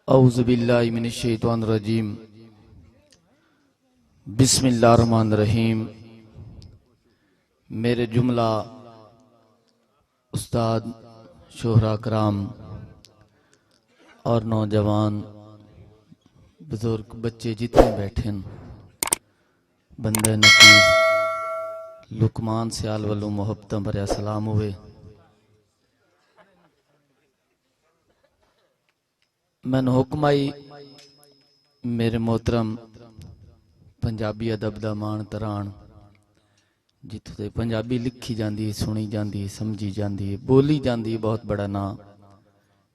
औज़ुबिल्लाहि मिनश्शैतानिर्रजीम बिस्मिल्लाहिर्रहमानिर्रहीम। मेरे जुमला उस्ताद शोहरा कराम और नौजवान बुजुर्ग बच्चे जितने बैठे हैं, बंदे नकीब लुकमान सियाल वालों मोहब्बत भरिया सलाम हुए। मैंने हुक्म आई मेरे मोहतरम पंजाबी अदब दा मान तरान जिथे पंजाबी लिखी जाती है, सुनी जाती है, समझी जाती है, बोली जाती है। बहुत बड़ा नाम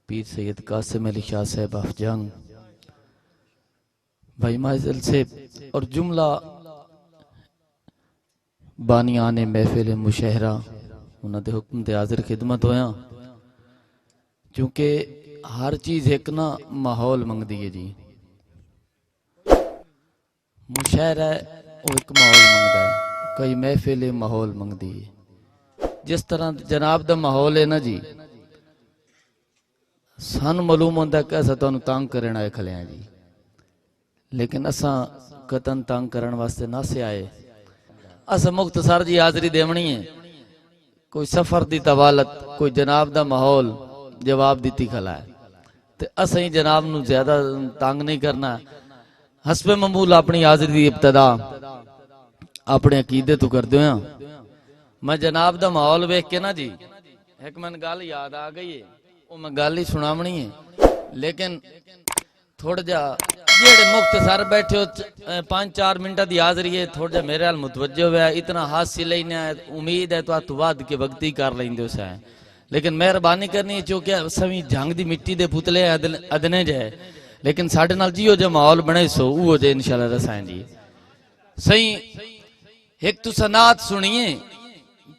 पीर सैयद कासिम अली शाह साहब अफजंग भाई माजिल से और जुमला बानियान महफिल मुशहरा उन्होंने हुक्म ते हाजिर खिदमत होया। क्योंकि हर चीज एक ना माहौल मंगती है जी। मुशहरा है वो एक माहौल मंगता है, कई महफिल माहौल मंगती है। जिस तरह जनाब दा माहौल है ना जी, सानू मालूम होंदा कि असा तुहानू तंग करन आए खले हैं जी, लेकिन असा कतन तंग करन वास्ते ना से आए। असा मुख्तसर जी हाजरी देवनी है, कोई सफर दी तवालत, कोई जनाब दा माहौल जवाब दी खला है। ते असा ही जनाब नू ज्यादा तंग नहीं करना। हसबे ममूल अपनी हाजरी की इब्तदा अपने अकीदे तो कर दो। मैं जनाब दा माहौल वेख के ना जी एक मैंने गल याद आ गई है, वो मैं गल ही सुनावनी है। लेकिन थोड़ा जा जेड़े मुख्तसर बैठे हो 5-4 मिनट की हाजरी है, थोड़ा जा मेरे हाल मुतवज्जो हुआ। इतना हासिल लेना है, उम्मीद है तो तू वाद के वक्ती कर लेंदे उस है। लेकिन मेहरबानी करनी है क्योंकि सभी जंग दी मिट्टी दे पुतले अदने जे, लेकिन साढ़े नाल जियो जो माहौल बने सो वो जे इंशाल्लाह रसाएं जी। सही एक तो सनात सुनिए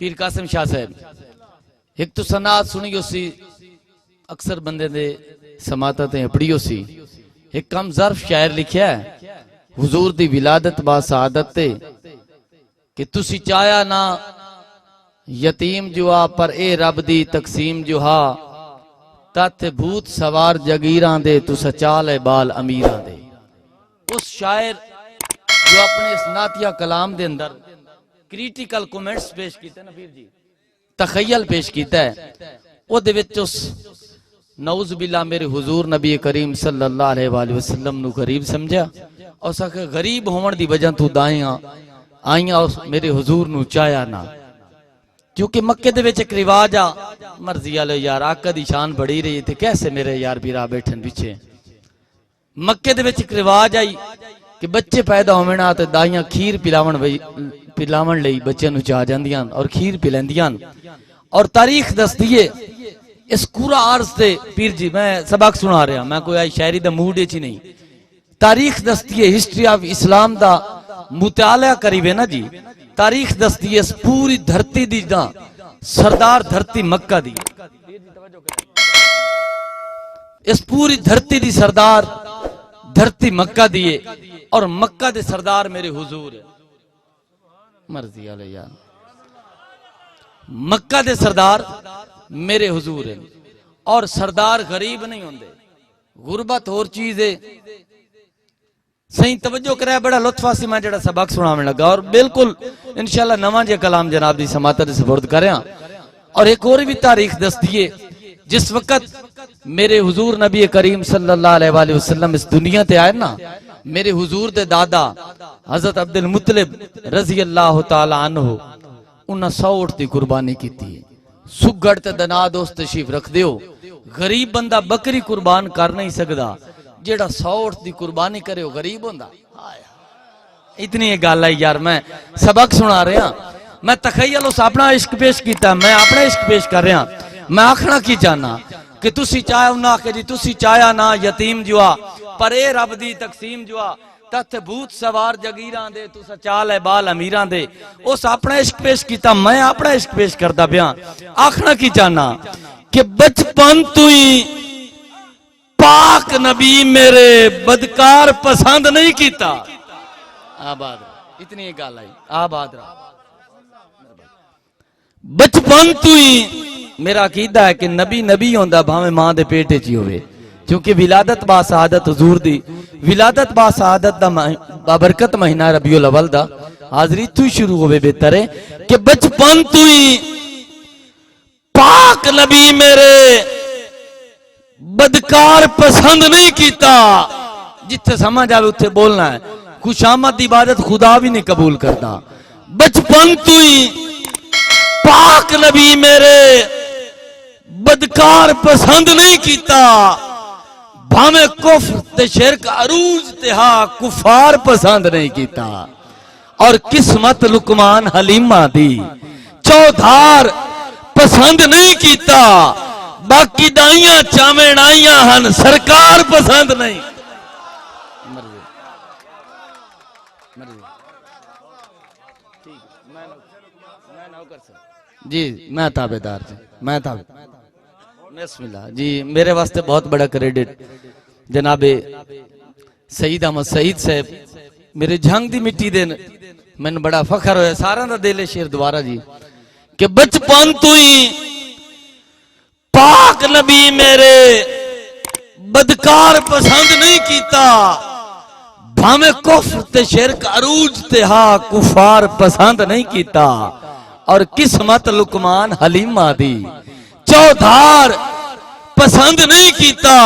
पीर कासिम शाह साहब, एक तो सनात सुनियो सी अक्सर बंदे दे समाता ते पढ़ियो सी। एक कम ज़र्फ शायर लिखिया है हुजूर दी विलादत बा सादत ते कि तुसी चाया ना यतीम जुआ पर ए रब दी तकसीम जुहा तत भूत सवार जगीरां दे तू सचाल है बाल अमीरां दे। उस शायर जो अपने इस नातिया कलाम दे अंदर क्रिटिकल कमेंट्स पेश कीते ना पीर जी, तखयल पेश कीता है, ओदे विच उस नऊज़ बिल्ला मेरे हुजूर नबी करीम सल्लल्लाहु अलैहि वसल्लम नु गरीब समझा और सके गरीब होवन दी वजह तू दाइयां आईयां उस मेरे हुजूर नु चाया ना। क्योंकि मक्के दे विच एक रिवाज आ मर्जी वाले यार आका दी शान बड़ी रही थे कैसे मेरे यार बीरा बैठन पीछे। मक्के दे विच एक रिवाज आई कि बच्चे पैदा होवे ना ते दाइयां खीर पिलावन लई बच्चे नु चाह जांदियां और खीर पिलैंदियां। और तारीख दसदी है इस पूरा अर्ज से पीर जी मैं सबक सुना रहा, मैं कोई शायरी दा मूड च नहीं। तारीख दसदी है हिस्ट्री ऑफ इस्लाम दा मुताला करीबे ना जी। तारीख दसदी है इस पूरी धरती दी ना सरदार धरती मक्का दी, इस पूरी धरती दी सरदार धरती मक्का दी है और मक्का दे सरदार मेरे हुजूर है। मर्जी वाले यार मक्का दे सरदार मेरे हुजूर है और सरदार गरीब नहीं होंगे। गुरबत और चीज है। सही तवज्जो कराया बड़ा लुत्फा सी मैं जड़ा सबक सुनाने लगा और बिल्कुल इंशाल्लाह नवा जे कलाम जनाब दी समात दे सुपुर्द करया। और एक और भी तारीख दसदी है जिस वक्त मेरे हुजूर नबी करीम सल्लल्लाहु अलैहि वसल्लम इस दुनिया ते आए ना, मेरे हुजूर दे दादा हजरत अब्दुल मुत्तलिब रजी अल्लाह तआला अन्हु उन्हां 100 ऊंट दी कुर्बानी की है। सुगड़ ते दना दोस्त तशरीफ रख दियो। गरीब बंदा बकरी कुर्बान कर नहीं सकता, जेड़ा 100 ऊंट दी कुर्बानी करे गरीब होंदा। इतनी गल है यार, मैं सबक सुना रहा, मैं तखयल उस अपना इश्क पेश किया, मैं अपना इश्क पेश कर रहा। मैं आखना की चाहना कि तुसी चाहे उन्हें आखे जी तुसी चाया ना यतीम जुआ पर ए रब दी तकसीम जुआ तथ भूत सवार जगीरां दे तू सचाल है बाल अमीरां दे। उस अपना इश्क पेश किया, मैं अपना इश्क पेश करता पिया। आखना की चाहना कि बचपन तू ही पाक नबी मेरे बदकार पसंद नहीं किया। आबाद इतनी गल आई, आबाद रहा। बचपन तू ही मेरा अकीदा है कि नबी नबी होंदा भावे मां दे पेट च ही होवे। क्योंकि विलादत बा शहादत हुजूर दी, विलादत बा शहादत दा बाबरकत महीना रबीउल अव्वल दा हाजरी तू शुरू होवे बेहतर है कि बचपन तू ही पाक नबी मेरे बदकार पसंद नहीं कीता। जिथे समझ आवे उथे बोलना है। खुशामद की इबादत खुदा भी नहीं कबूल करता। बचपन तू ही पाक नबी मेरे बदकार पसंद नहीं कीता। भावे कुफ्र ते शिरक अरूज ते हा कुफार पसंद नहीं कीता। और किस्मत लुकमान हलीमा दी चौधार पसंद नहीं कीता। बाकी दाइयां चावें आइयां हन सरकार पसंद नहीं। जी मैं ताबेदार जी, मैं बिस्मिल्लाह जी। मेरे वास्ते बहुत बड़ा क्रेडिट जनाबे सईद अहमद सईद साहब मेरे झंग दी मिट्टी दे मैंने बड़ा फखर होया। सारा दा दिल शेर दोबारा जी कि बचपन तू ही पाक नबी मेरे बदकार पसंद नहीं कीता। भावे कुफ्र ते शिरक अरूज ते हा कुफार पसंद नहीं कीता। और किस्मत लुकमान हलीमा दी चौधार पसंद नहीं कीता।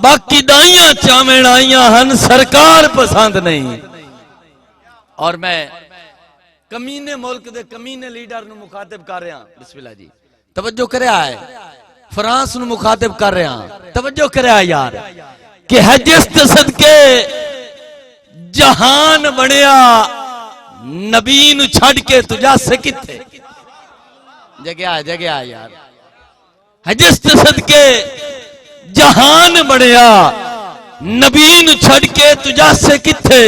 बाकी दाइयां चावें आइयां हन सरकार पसंद नहीं। और मैं कमीने मुल्क दे कमीने लीडर नु मुखातिब कर रहा। बिस्मिल्लाह जी तवज्जो करया है। फ्रांस नु मुखातिब कर रहा। तवज्जो करया यार कि हजस सदके जहान बनया नबी नु छड़ के तुझा से किथे जगह यार। हजस सदके जहान बनया नबी नु छड़ के तुझा से किथे।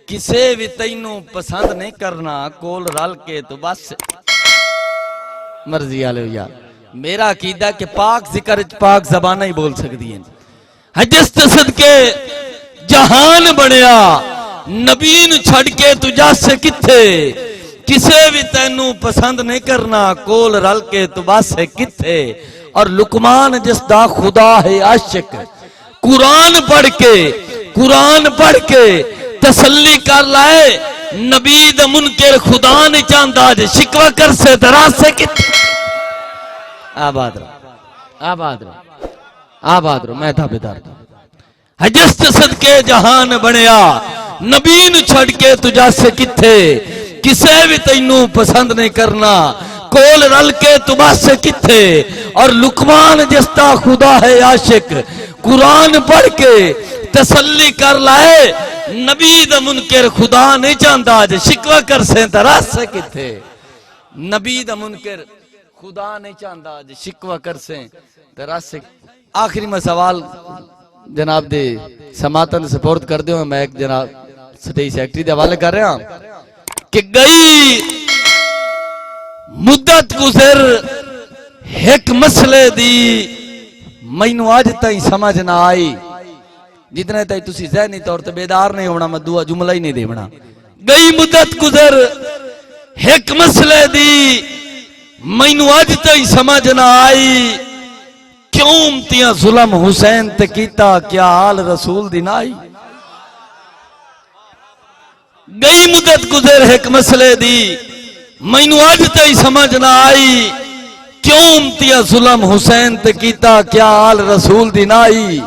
किसे भी तैनू पसंद नहीं करना कोल रल के तो बस मर्जी आले यार। मेरा अकीदा कि पाक जिक्र पाक जबाना ही बोल सकती है। हजस सदके जहान बनया नबी नु छड़ के तुझा से किथे। किसे भी तैनू पसंद नहीं करना कोल रल के तो बस किथे। और लुकमान जिसदा खुदा है आशिक कुरान पढ़ के तसल्ली कर लाए। नबी द मुनकर खुदा नहीं चाहता जे शिकवा कर से दराज से किथे। आबाद रहो मैं ताबेदार। हजस सदके जहान बनया नबी नु छड़ के तुझा से किथे। किसे भी तैनू पसंद नहीं करना कोल रल के तू बस किथे। और लुकमान जिसदा खुदा है आशिक कुरान पढ़ के तसल्ली कर लाए। नबी द मुनकर खुदा नहीं चाहता जे शिकवा कर से दराज से किथे। नबी द मुनकर खुदा नहीं चाहता जे शिकवा कर से दराज से। आखिरी में सवाल जनाब दे समातन सपोर्ट कर दो। मैं एक जनाब स्टेज सेक्रेटरी के हवाले कर रहा कि गई मुद्दत गुजर एक मसले दी मैनू अज तई समझ ना आई। जितने तई तुसी ज़हनी तौर ते बेदार नहीं होना मैं दुआ जुमला ही नहीं देवना। गई मुद्दत गुजर एक मसले दी मैनू अज तई समझ ना आई। क्यों उम्तियां जुल्म हुसैन ते कीता क्या हाल रसूल दी नाई। गई मुद्दत गुजर एक मसले दी मैनू अज तई समझ ना आई। क्यों उम्तियां जुल्म हुसैन ते कीता क्या हाल रसूल दी नाई।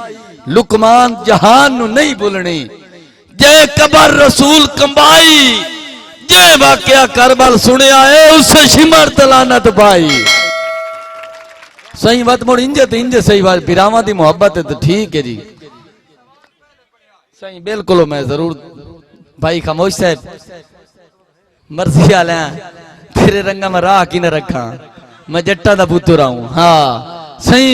लुकमान जहान नु नहीं भुलनी जे कबर रसूल कंबाई। जे वाकया करबल सुनिया है उसे शिमर तलानत पाई। सही बात मोड़ इंजे सही बात बिरावा दी मोहब्बत है तो ठीक है जी सही बिल्कुल। मैं जरूर भाई खामोश साहब मर्जी आले तेरे रंगा में राह की न रखा। मैं जट्टा दा पुत्र हूं। हाँ सही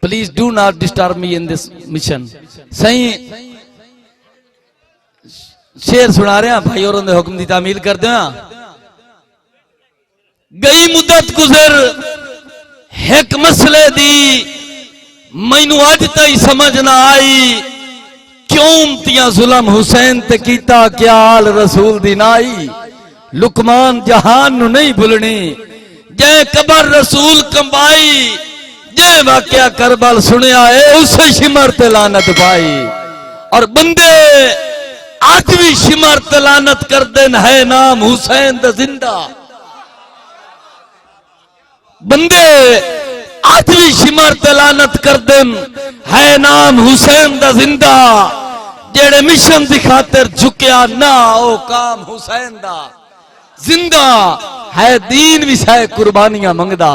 please do not disturb me in this mission. सही शेर सुना रहे हैं भाई और हुक्म की तामील कर दो। गई मुद्दत गुजर एक मसले दी मैनू अज तई समझ ना आई। क्यों उम्तियां जुल्म हुसैन ते कीता क्या हाल रसूल दी नाई। लुकमान जहान नु नहीं भुलनी जे कबर रसूल कंबाई। जे वाकया करबल सुनिया है उसे शिमर ते लानत पाई। और बंदे आज भी शिमर ते लानत कर देन है नाम हुसैन दा जिंदा। बंदे आज भी शिमर ते लानत कर देन है नाम हुसैन दा जिंदा। जेड़े मिशन दी खातिर झुकया ना ओ काम हुसैन दा जिंदा है। दीन भी सह कुर्बानियां मंगदा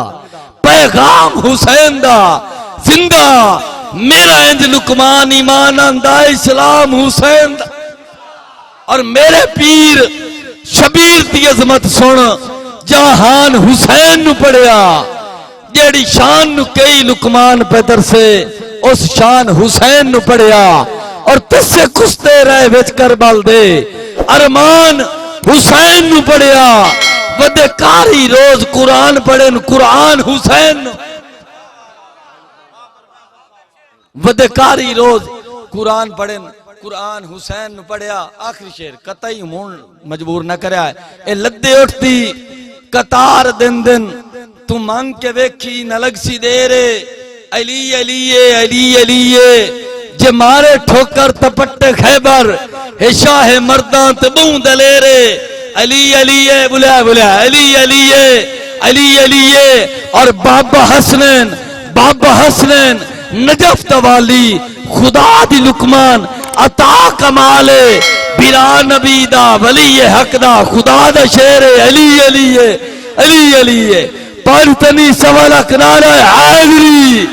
पैगाम हुसैन दा जिंदा। मेरा इंज लुकमान ईमान आंदा इस्लाम हुसैन दा। और मेरे पीर शबीर दी अजमत सुन जहान हुसैन नु पढ़िया। जेड़ी शान नु कई लुकमान पैदर से उस शान हुसैन नु पढ़िया। और तस्से कुश्ते रहे विच करबल दे अरमान हुसैन नु पढ़िया। वदे कारी रोज कुरान पढ़न कुरान हुसैन वदे कारी रोज कुरान पढ़न कुरान हुसैन नु पढ़िया। आखिरी शेर कतई मुन मजबूर न करया ए लद्दे उठती कतार दिन दिन तू मांग के वेखी न लगसी देरे। अली अलीए अली अलीए जे मारे ठोकर तपट्टे खैबर हे शाह मर्दां ते बहू दलेरे। अली अलीए बुला बुला अली अलीए अली अलीए। और बाबा हसनैन नजफ तवाली खुदा दी लुकमान अता कमाले बिरा नबी दा वली हक दा खुदा दा शेर अली अलीए अली अलीए। पर तनी सवाल नारा हाज़री।